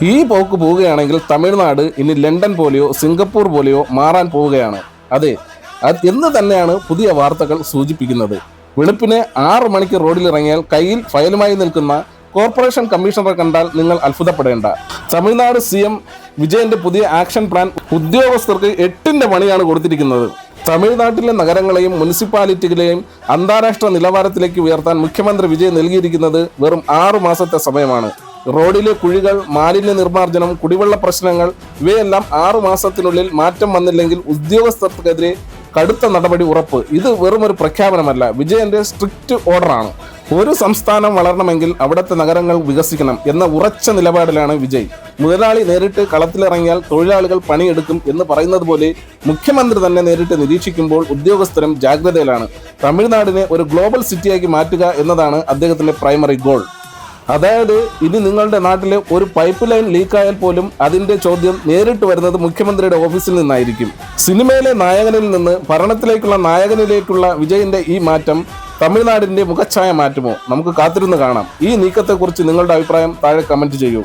ഈ പോക്ക് പോവുകയാണെങ്കിൽ തമിഴ്നാട് ഇനി ലണ്ടൻ പോലെയോ സിംഗപ്പൂർ പോലെയോ മാറാൻ പോവുകയാണ്. അതെ, എന്ന് തന്നെയാണ് പുതിയ വാർത്തകൾ സൂചിപ്പിക്കുന്നത്. വെളുപ്പിന് 6 മണിക്ക് റോഡിലിറങ്ങിയാൽ കയ്യിൽ ഫയലുമായി നിൽക്കുന്ന കോർപ്പറേഷൻ കമ്മീഷണറെ കണ്ടാൽ നിങ്ങൾ അത്ഭുതപ്പെടേണ്ട. തമിഴ്നാട് CM വിജയന്റെ പുതിയ ആക്ഷൻ പ്ലാൻ ഉദ്യോഗസ്ഥർക്ക് 8ന്റെ പണിയാണ് കൊടുത്തിരിക്കുന്നത്. തമിഴ്നാട്ടിലെ നഗരങ്ങളെയും മുനിസിപ്പാലിറ്റികളെയും അന്താരാഷ്ട്ര നിലവാരത്തിലേക്ക് ഉയർത്താൻ മുഖ്യമന്ത്രി വിജയ് നൽകിയിരിക്കുന്നത് വെറും 6 മാസത്തെ സമയമാണ്. റോഡിലെ കുഴികൾ, മാലിന്യ നിർമ്മാർജ്ജനം, കുടിവെള്ള പ്രശ്നങ്ങൾ ഇവയെല്ലാം 6 മാസത്തിനുള്ളിൽ മാറ്റം വന്നില്ലെങ്കിൽ ഉദ്യോഗസ്ഥർക്കെതിരെ കടുത്ത നടപടി ഉറപ്പ്. ഇത് വെറും ഒരു പ്രഖ്യാപനമല്ല, വിജയന്റെ സ്ട്രിക്റ്റ് ഓർഡറാണ്. ഒരു സംസ്ഥാനം വളരണമെങ്കിൽ അവിടുത്തെ നഗരങ്ങൾ വികസിക്കണം എന്ന ഉറച്ച നിലപാടിലാണ് വിജയ്. മുതലാളി നേരിട്ട് കളത്തിലിറങ്ങിയാൽ തൊഴിലാളികൾ പണിയെടുക്കും എന്ന് പറയുന്നത് പോലെ മുഖ്യമന്ത്രി തന്നെ നേരിട്ട് നിരീക്ഷിക്കുമ്പോൾ ഉദ്യോഗസ്ഥരും ജാഗ്രതയിലാണ്. തമിഴ്നാടിനെ ഒരു ഗ്ലോബൽ സിറ്റിയാക്കി മാറ്റുക എന്നതാണ് അദ്ദേഹത്തിന്റെ പ്രൈമറി ഗോൾ. അതായത് ഇനി നിങ്ങളുടെ നാട്ടിലെ ഒരു പൈപ്പ് ലൈൻ ലീക്കായാൽ പോലും അതിന്റെ ചോദ്യം നേരിട്ട് വരുന്നത് മുഖ്യമന്ത്രിയുടെ ഓഫീസിൽ നിന്നായിരിക്കും. സിനിമയിലെ നായകനിൽ നിന്ന് ഭരണത്തിലേക്കുള്ള നായകനിലേക്കുള്ള വിജയന്റെ ഈ മാറ്റം തമിഴ്നാടിന്റെ മുഖച്ഛായ മാറ്റുമോ? നമുക്ക് കാത്തിരുന്ന് കാണാം. ഈ നീക്കത്തെക്കുറിച്ച് നിങ്ങളുടെ അഭിപ്രായം താഴെ കമന്റ് ചെയ്യൂ.